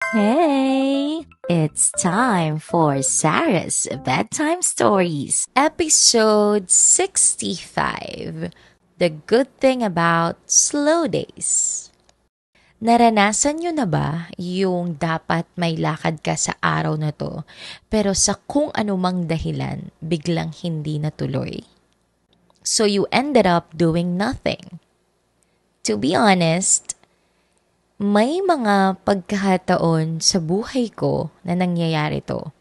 Hey, it's time for Sarah's Bedtime Stories, episode 65. The Good Thing About Slow Days. Naranasan nyo na ba yung dapat may lakad ka sa araw na to, pero sa kung anumang dahilan, biglang hindi natuloy? So you ended up doing nothing. To be honest, may mga pagkakataon sa buhay ko na nangyayari to.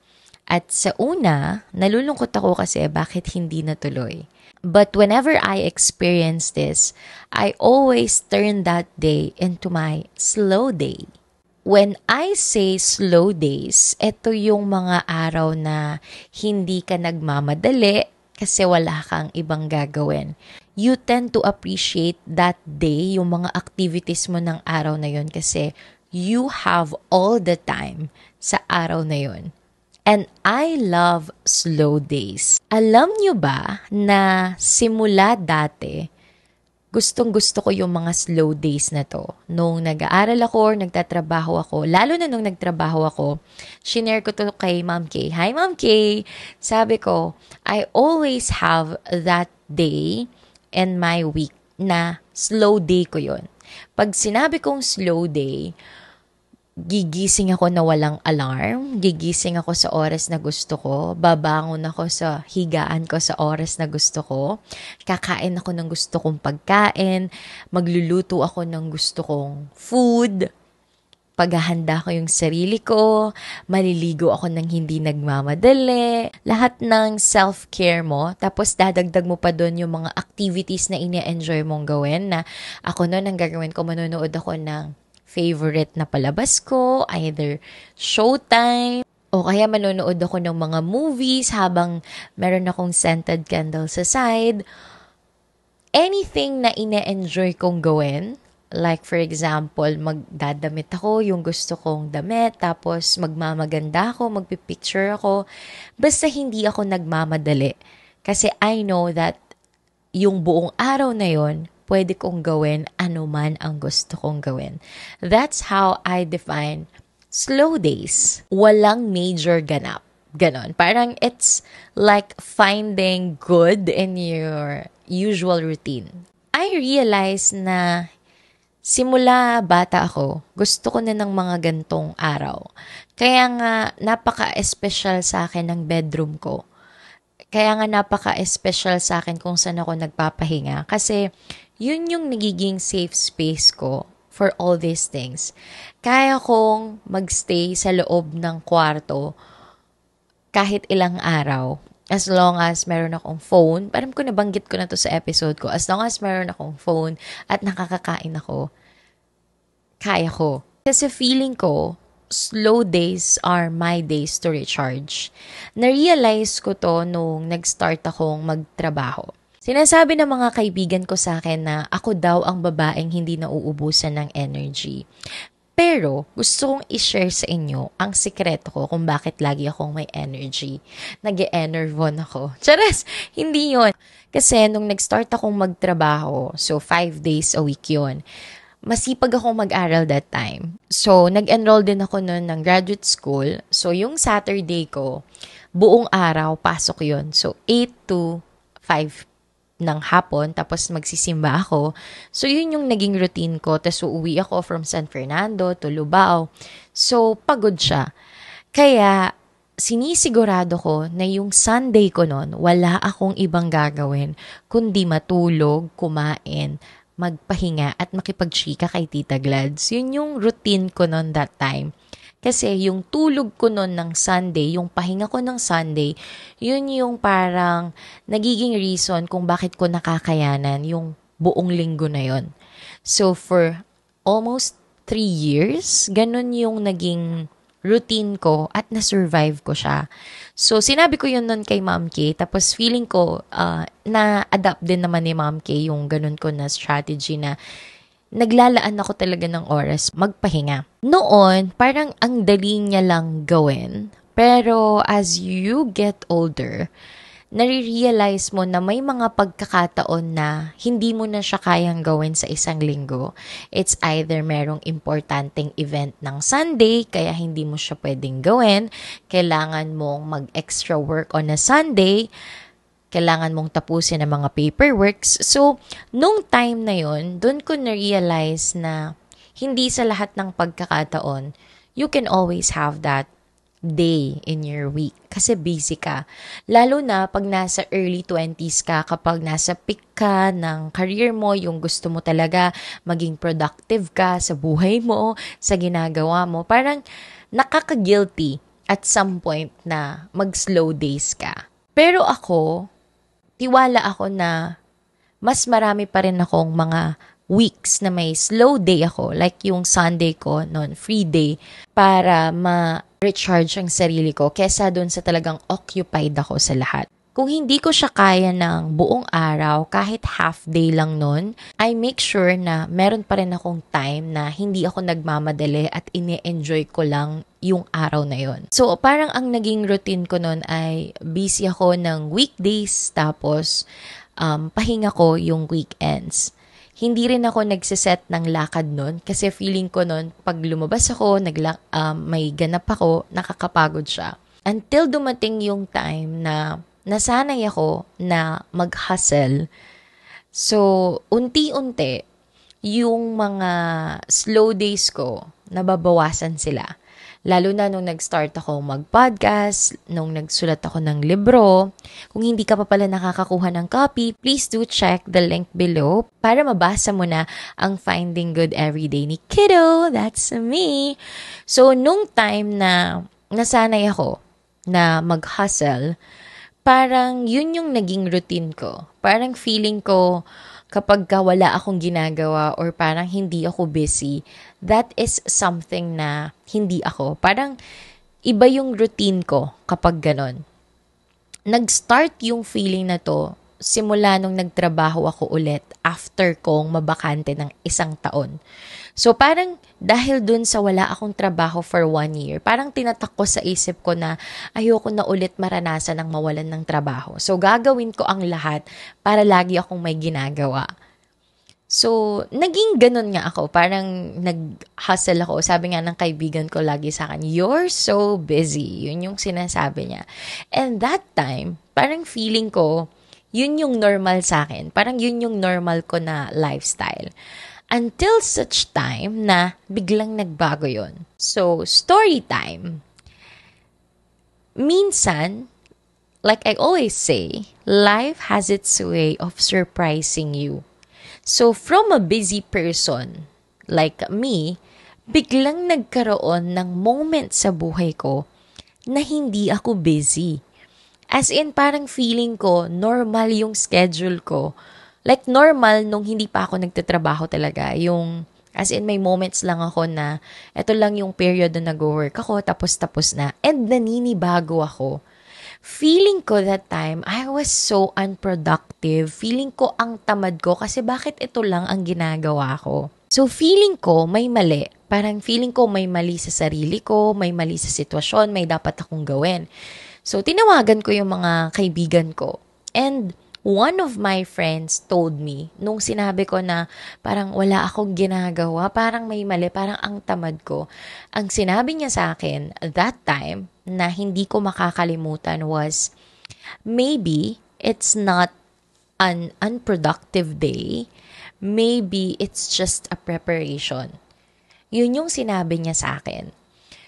At sa una, nalulungkot ako kasi bakit hindi natuloy. But whenever I experience this, I always turn that day into my slow day. When I say slow days, ito yung mga araw na hindi ka nagmamadali kasi wala kang ibang gagawin. You tend to appreciate that day, yung mga activities mo ng araw na yun kasi you have all the time sa araw na yun. And I love slow days. Alam nyo ba na simula dati, gustong-gusto ko yung mga slow days na to. Nung nag-aaral ako or nagtatrabaho ako, lalo na nung nagtrabaho ako, shinare ko to kay Ma'am Kay. Hi Ma'am Kay! Sabi ko, I always have that day and my week na slow day ko yon. Pag sinabi kong slow day, gigising ako na walang alarm, gigising ako sa oras na gusto ko, babangon ako sa higaan ko sa oras na gusto ko, kakain ako ng gusto kong pagkain, magluluto ako ng gusto kong food, paghahanda ko yung sarili ko, maliligo ako ng hindi nagmamadali, lahat ng self-care mo, tapos dadagdag mo pa doon yung mga activities na ine-enjoy mong gawin na ako noon ang gagawin ko, manonood ako ng favorite na palabas ko, either Showtime, o kaya manonood ako ng mga movies habang meron akong scented candle sa side. Anything na ine-enjoy kong gawin, like for example, magdadamit ako yung gusto kong damit, tapos magmamaganda ako, magpipicture ako. Basta hindi ako nagmamadali. Kasi I know that yung buong araw na yon, pwede kong gawin anuman ang gusto kong gawin. That's how I define slow days. Walang major ganap. Ganon. Parang it's like finding good in your usual routine. I realize na simula bata ako, gusto ko na ng mga gantong araw. Kaya nga, napaka-espesyal sa akin ng bedroom ko. Kaya nga napaka-espesyal sa akin kung saan ako nagpapahinga. Kasi yun yung nagiging safe space ko for all these things. Kaya kong magstay sa loob ng kwarto kahit ilang araw. As long as meron akong phone, parang ko nabanggit ko na to sa episode ko, as long as meron akong phone at nakakakain ako, kaya ko. Kasi feeling ko, slow days are my days to recharge. Na-realize ko to nung nag-start akong magtrabaho. Sinasabi ng mga kaibigan ko sa akin na ako daw ang babaeng hindi nauubusan ng energy. Pero gusto kong i-share sa inyo ang sikreto ko kung bakit lagi akong may energy. Nag-e-enervon ako. Charas! Hindi yon. Kasi nung nag-start akong magtrabaho, so 5 days a week yon, masipag akong mag-aral that time. So, nag-enroll din ako noon ng graduate school. So, yung Saturday ko, buong araw, pasok yon. So, 8 to 5 ng hapon, tapos magsisimba ako. So, yun yung naging routine ko. Tapos, uuwi ako from San Fernando to Lubao. So, pagod siya. Kaya, sinisigurado ko na yung Sunday ko nun, wala akong ibang gagawin, kundi matulog, kumain, magpahinga, at makipagchika kay Tita Glads. Yun yung routine ko nun that time. Kasi yung tulog ko noon ng Sunday, yung pahinga ko ng Sunday, yun yung parang nagiging reason kung bakit ko nakakayanan yung buong linggo na yun. So for almost 3 years, ganun yung naging routine ko at na-survive ko siya. So sinabi ko yun nun kay Ma'am Kay, tapos feeling ko na-adapt din naman ni Ma'am Kay yung ganun ko na strategy na naglalaan ako talaga ng oras magpahinga. Noon, parang ang dali niya lang gawin. Pero as you get older, nare-realize mo na may mga pagkakataon na hindi mo na siya kayang gawin sa isang linggo. It's either merong importanteng event ng Sunday, kaya hindi mo siya pwedeng gawin. Kailangan mong mag-extra work on a Sunday. Kailangan mong tapusin ang mga paperworks. So, nung time na yon, dun ko na-realize na hindi sa lahat ng pagkakataon, you can always have that day in your week kasi busy ka. Lalo na pag nasa early 20s ka, kapag nasa peak ka ng career mo, yung gusto mo talaga maging productive ka sa buhay mo, sa ginagawa mo, parang nakaka-guilty at some point na mag-slow days ka. Pero ako, tiwala ako na mas marami pa rin akong mga weeks na may slow day ako, like yung Sunday ko noon, free day, para ma-recharge ang sarili ko kesa dun sa talagang occupied ako sa lahat. Kung hindi ko siya kaya ng buong araw, kahit half day lang nun, I make sure na meron pa rin akong time na hindi ako nagmamadali at ini-enjoy ko lang yung araw na yon. So, parang ang naging routine ko nun ay busy ako ng weekdays, tapos pahinga ko yung weekends. Hindi rin ako nagsiset ng lakad nun kasi feeling ko nun, pag lumabas ako, may ganap ako, nakakapagod siya. Until dumating yung time na nasanay ako na mag-hustle. So, unti-unti, yung mga slow days ko, nababawasan sila. Lalo na nung nag-start ako mag-podcast, nung nagsulat ako ng libro. Kung hindi ka pa pala nakakakuha ng copy, please do check the link below para mabasa mo na ang Finding Good Everyday ni Kiddo. That's me. So, nung time na nasanay ako na mag-hustle, parang yun yung naging routine ko. Parang feeling ko, kapag wala akong ginagawa or parang hindi ako busy, that is something na hindi ako. Parang iba yung routine ko kapag ganon. Nag-start yung feeling na to simula nung nagtrabaho ako ulit after kong mabakante ng 1 taon. So parang dahil dun sa wala akong trabaho for 1 year, parang tinatak ko sa isip ko na ayoko na ulit maranasan ng mawalan ng trabaho. So gagawin ko ang lahat para lagi akong may ginagawa. So, naging ganun nga ako. Parang nag-hustle ako. Sabi nga ng kaibigan ko lagi sa akin, "You're so busy." Yun yung sinasabi niya. And that time, parang feeling ko, yun yung normal sa akin. Parang yun yung normal ko na lifestyle. Until such time na biglang nagbago yun. So, story time. Minsan, like I always say, life has its way of surprising you. So, from a busy person like me, biglang nagkaroon ng moment sa buhay ko na hindi ako busy. As in, parang feeling ko, normal yung schedule ko. Like normal nung hindi pa ako nagtatrabaho talaga. Yung, as in, may moments lang ako na, eto lang yung period na nag-work ako, tapos na. And naninibago ako. Feeling ko that time, I was so unproductive. Feeling ko ang tamad ko kasi bakit ito lang ang ginagawa ko. So feeling ko may mali. Parang feeling ko may mali sa sarili ko, may mali sa sitwasyon, may dapat akong gawin. So tinawagan ko yung mga kaibigan ko. And one of my friends told me, nung sinabi ko na parang wala akong ginagawa, parang may mali, parang ang tamad ko. Ang sinabi niya sa akin that time, na hindi ko makakalimutan was, maybe it's not an unproductive day, maybe it's just a preparation. Yun yung sinabi niya sa akin.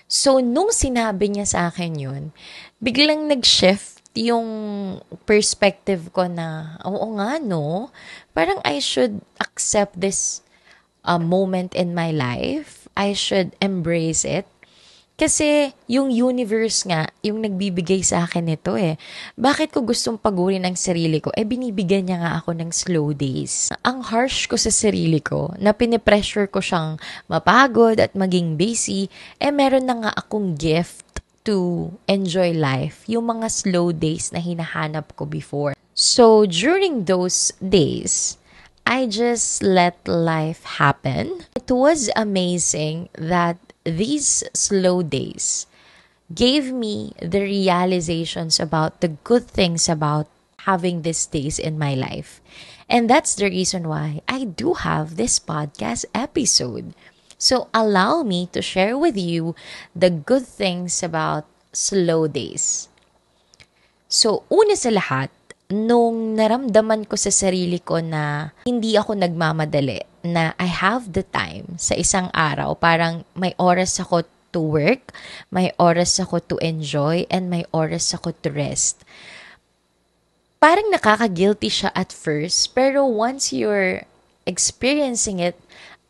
So, nung sinabi niya sa akin yun, biglang nag-shift yung perspective ko na, oo nga no, parang I should accept this moment in my life. I should embrace it. Kasi yung universe nga, yung nagbibigay sa akin nito eh. Bakit ko gustong pagurin ang sarili ko? Binibigyan niya nga ako ng slow days. Ang harsh ko sa sarili ko, na pinipressure ko siyang mapagod at maging busy, meron na nga akong gift to enjoy life. Yung mga slow days na hinahanap ko before. So, during those days, I just let life happen. It was amazing that these slow days gave me the realizations about the good things about having these days in my life. And that's the reason why I do have this podcast episode. So allow me to share with you the good things about slow days. So, una sa lahat, nung naramdaman ko sa sarili ko na hindi ako nagmamadali, na I have the time sa isang araw, parang may oras ako to work, may oras ako to enjoy, and may oras ako to rest. Parang nakaka-guilty siya at first, pero once you're experiencing it,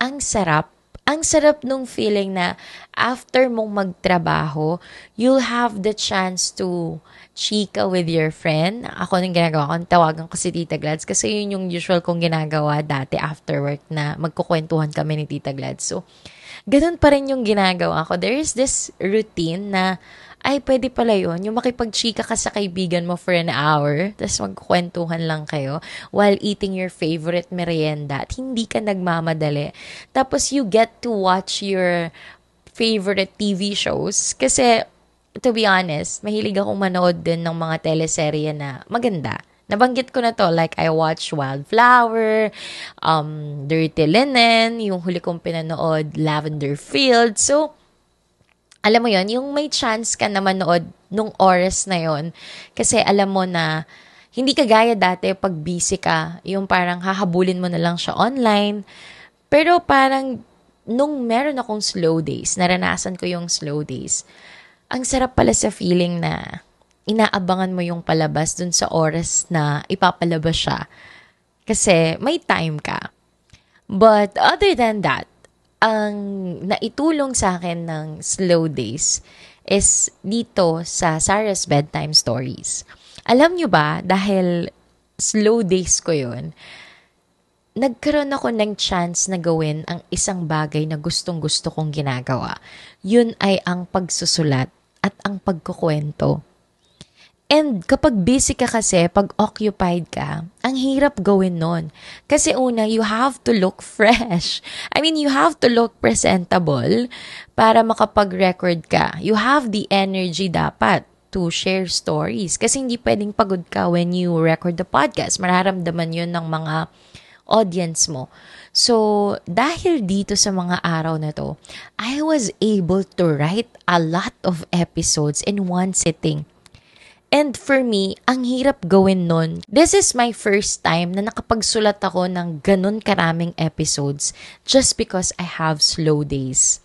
ang sarap. Ang sarap nung feeling na after mong magtrabaho, you'll have the chance to chika with your friend. Ako nang ginagawa ko, tawagan ko si Tita Glads kasi yun yung usual kong ginagawa dati after work na magkukwentuhan kami ni Tita Glads. So, ganun pa rin yung ginagawa ko. There is this routine na ay, pwede pala yun. Yung makipag-chika ka sa kaibigan mo for an hour, tapos magkukwentuhan lang kayo while eating your favorite merienda at hindi ka nagmamadali. Tapos you get to watch your favorite TV shows. Kasi, to be honest, mahilig akong manood din ng mga teleserye na maganda. Nabanggit ko na to, like I watched Wildflower, Dirty Linen, yung huli kong pinanood, Lavender Field. So, alam mo yon, yung may chance ka na manood nung oras na yon kasi alam mo na hindi ka gaya dati pag busy ka, yung parang hahabulin mo na lang siya online. Pero parang nung meron akong slow days, naranasan ko yung slow days, ang sarap pala sa feeling na inaabangan mo yung palabas dun sa oras na ipapalabas siya. Kasi may time ka. But other than that, ang naitulong sa akin ng slow days is dito sa Sarah's Bedtime Stories. Alam nyo ba, dahil slow days ko yun, nagkaroon ako ng chance na gawin ang isang bagay na gustong-gusto kong ginagawa. Yun ay ang pagsusulat at ang pagkukwento. And kapag busy ka kasi, pag occupied ka, ang hirap gawin nun. Kasi una, you have to look fresh. I mean, you have to look presentable para makapag-record ka. You have the energy dapat to share stories. Kasi hindi pwedeng pagod ka when you record the podcast. Mararamdaman yun ng mga audience mo. So, dahil dito sa mga araw na to, I was able to write a lot of episodes in one sitting. And for me, ang hirap gawin nun. This is my first time na nakapagsulat ako ng ganun karaming episodes just because I have slow days.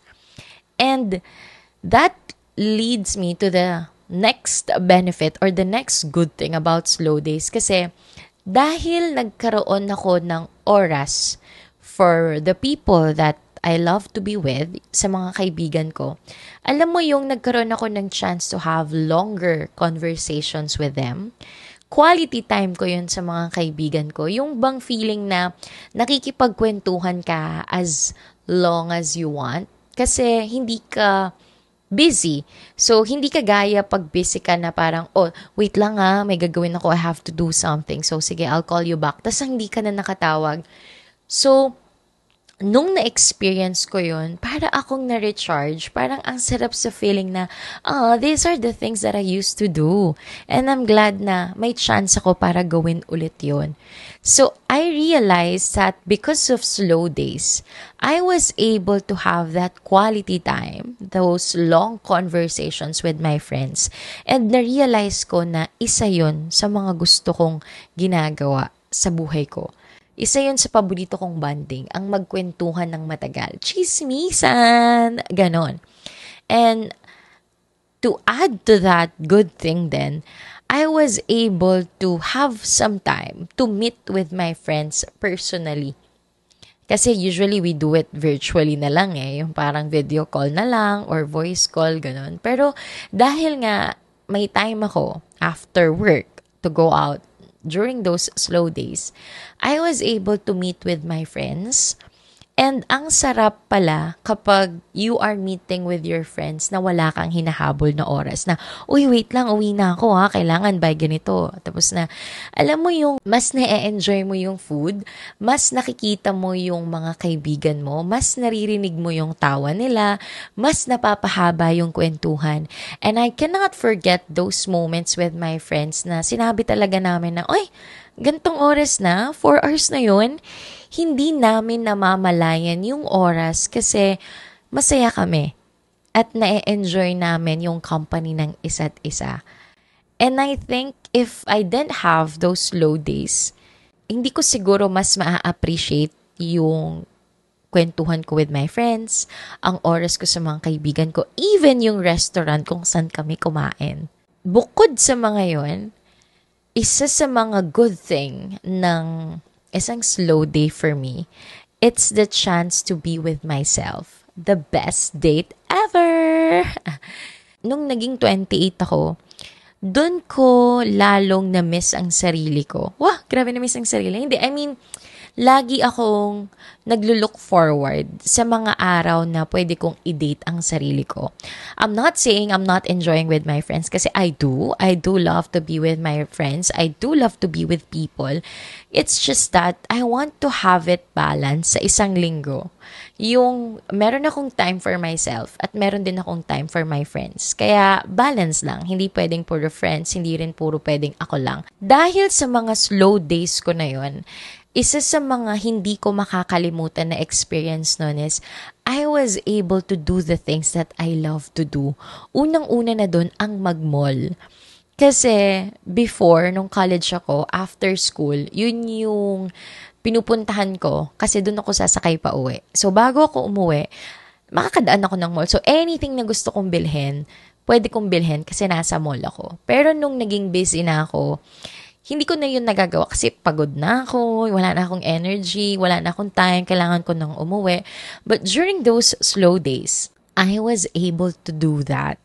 And that leads me to the next benefit or the next good thing about slow days. Kasi dahil nagkaroon ako ng oras for the people that I love to be with, sa mga kaibigan ko, alam mo yung nagkaroon ako ng chance to have longer conversations with them. Quality time ko yun sa mga kaibigan ko. Yung bang feeling na nakikipagkwentuhan ka as long as you want. Kasi hindi ka busy. So, hindi ka gaya pag busy ka na parang, oh, wait lang may gagawin ako, I have to do something. So, sige, I'll call you back. Tas hindi ka na nakatawag. So, nung na-experience ko yun, para akong na-recharge. Parang ang sarap sa feeling na, these are the things that I used to do. And I'm glad na may chance ako para gawin ulit yun. So, I realized that because of slow days, I was able to have that quality time, those long conversations with my friends. And na-realize ko na isa yun sa mga gusto kong ginagawa sa buhay ko. Isa yun sa paborito kong bonding, ang magkwentuhan ng matagal. Chismisan! Ganon. And to add to that good thing then, I was able to have some time to meet with my friends personally. Kasi usually we do it virtually na lang yung parang video call na lang or voice call, ganon. Pero dahil nga may time ako after work to go out, during those slow days, I was able to meet with my friends And ang sarap pala kapag you are meeting with your friends na wala kang hinahabol na oras na, uy, wait lang, uwi na ako ha, kailangan by ganito. Tapos na, alam mo yung mas na-enjoy mo yung food, mas nakikita mo yung mga kaibigan mo, mas naririnig mo yung tawa nila, mas napapahaba yung kwentuhan. And I cannot forget those moments with my friends na sinabi talaga namin na, uy, gantong oras na, 4 hours na yun, hindi namin namamalayan yung oras kasi masaya kami at na-enjoy namin yung company ng isa't isa. And I think if I didn't have those slow days, hindi ko siguro mas maa-appreciate yung kwentuhan ko with my friends, ang oras ko sa mga kaibigan ko, even yung restaurant kung saan kami kumain. Bukod sa mga yon, isa sa mga good thing ng isang slow day for me, it's the chance to be with myself. The best date ever! Nung naging 28 ako, dun ko lalong na-miss ang sarili ko. Wah, grabe na-miss ang sarili. Hindi, I mean, lagi akong naglo-look forward sa mga araw na pwede kong i-date ang sarili ko. I'm not saying I'm not enjoying with my friends kasi I do. I do love to be with my friends. I do love to be with people. It's just that I want to have it balance sa isang linggo. Yung meron akong time for myself at meron din akong time for my friends. Kaya balance lang. Hindi pwedeng puro friends, hindi rin puro pwedeng ako lang. Dahil sa mga slow days ko na yon, isa sa mga hindi ko makakalimutan na experience nun is I was able to do the things that I love to do. Unang-una na dun ang mag-mall. Kasi before, nung college ako, after school, yun yung pinupuntahan ko kasi dun ako sasakay pa uwi. So bago ako umuwi, makakadaan ako ng mall. So anything na gusto kong bilhin, pwede kong bilhin kasi nasa mall ako. Pero nung naging busy na ako, hindi ko na yun nagagawa kasi pagod na ako, wala na akong energy, wala na akong time, kailangan ko nang umuwi. But during those slow days, I was able to do that.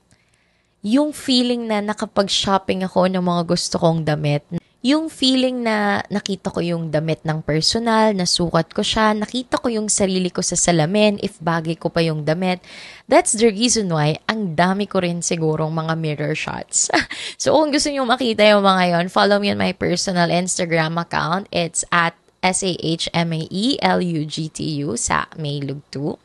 Yung feeling na nakapag-shopping ako ng mga gusto kong damit, yung feeling na nakita ko yung damit ng personal, nasukat ko siya, nakita ko yung sarili ko sa salamin, if bagay ko pa yung damit. That's the reason why ang dami ko rin sigurong mga mirror shots. So kung gusto niyo makita yung mga yon, follow me on my personal Instagram account. It's at SAHMAELUGTU sa Maylug2.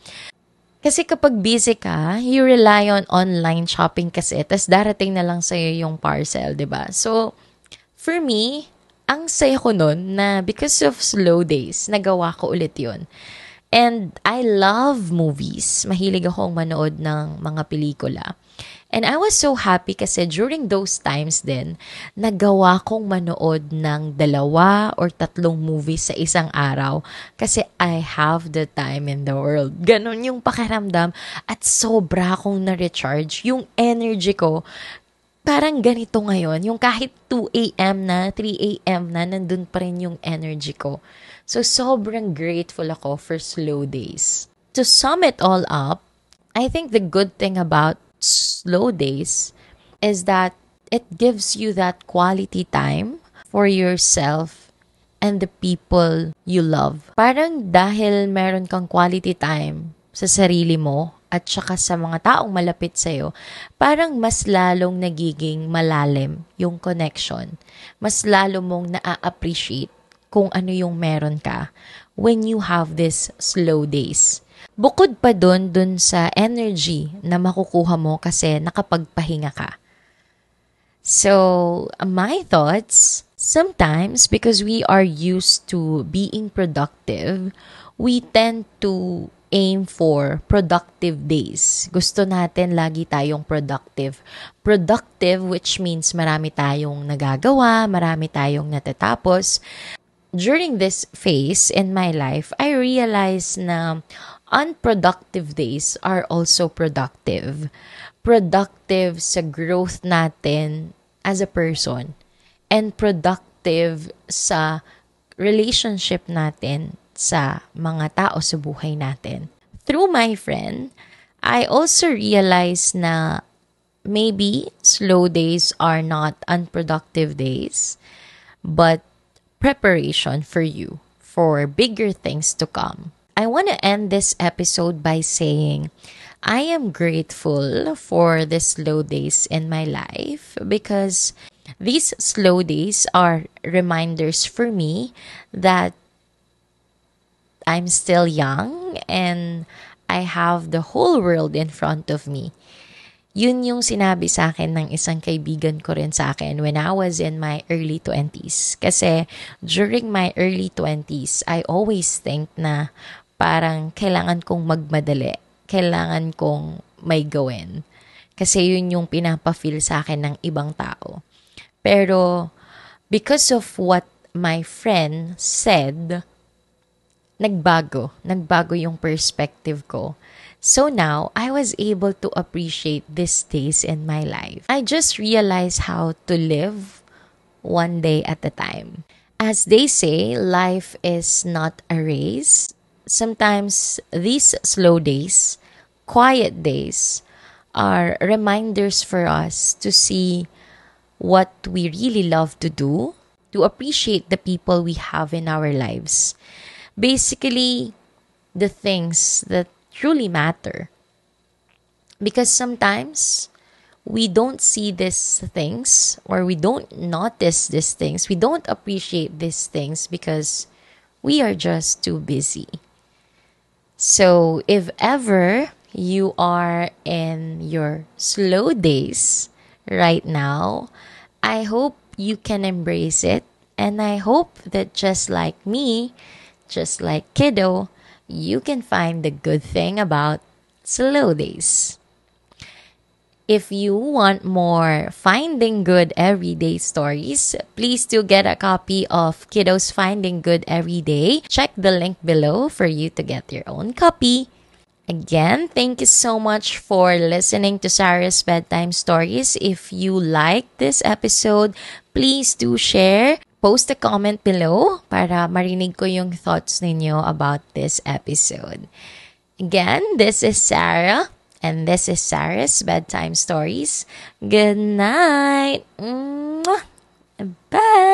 Kasi kapag busy ka, you rely on online shopping kasi, tas darating na lang sa'yo yung parcel, 'di ba? So, for me, ang saya ko nun na because of slow days, nagawa ko ulit yun. And I love movies. Mahilig akong manood ng mga pelikula. And I was so happy kasi during those times din, nagawa kong manood ng 2 or 3 movies sa isang araw kasi I have the time in the world. Ganon yung pakiramdam at sobra akong na-recharge. Yung energy ko, parang ganito ngayon, yung kahit 2 a.m. na, 3 a.m. na, nandun pa rin yung energy ko. So, sobrang grateful ako for slow days. To sum it all up, I think the good thing about slow days is that it gives you that quality time for yourself and the people you love. Parang dahil meron kang quality time sa sarili mo at saka sa mga taong malapit sa'yo, parang mas lalong nagiging malalim yung connection. Mas lalo mong na-appreciate kung ano yung meron ka when you have these slow days. Bukod pa dun sa energy na makukuha mo kasi nakapagpahinga ka. So, my thoughts, sometimes because we are used to being productive, we tend to aim for productive days. Gusto natin lagi tayong productive. Productive, which means marami tayong nagagawa, marami tayong natatapos. During this phase in my life, I realized na unproductive days are also productive. Productive sa growth natin as a person and productive sa relationship natin sa mga tao sa buhay natin. Through my friend, I also realized na maybe slow days are not unproductive days, but preparation for you for bigger things to come. I want to end this episode by saying I am grateful for the slow days in my life because these slow days are reminders for me that I'm still young and I have the whole world in front of me. Yun yung sinabi sa akin ng isang kaibigan ko rin sa akin when I was in my early 20s. Kasi during my early 20s, I always think na parang kailangan kong magmadali. Kailangan kong may gawin. Kasi yun yung pinapa-feel sa akin ng ibang tao. Pero because of what my friend said, nagbago yung perspective ko. So now, I was able to appreciate these days in my life. I just realized how to live one day at a time. As they say, life is not a race. Sometimes these slow days, quiet days, are reminders for us to see what we really love to do, to appreciate the people we have in our lives. Basically, the things that truly matter. Because sometimes we don't see these things or we don't notice these things. We don't appreciate these things because we are just too busy. So if ever you are in your slow days right now, I hope you can embrace it. And I hope that just like me, just like Kiddo, you can find the good thing about slow days. If you want more Finding Good Everyday stories, please do get a copy of Kiddo's Finding Good Everyday. Check the link below for you to get your own copy. Again, thank you so much for listening to Sarah's Bedtime Stories. If you like this episode, please do share. Post a comment below para marinig ko yung thoughts ninyo about this episode. Again, this is Sarah, and this is Sarah's Bedtime Stories. Good night. Mwah! Bye!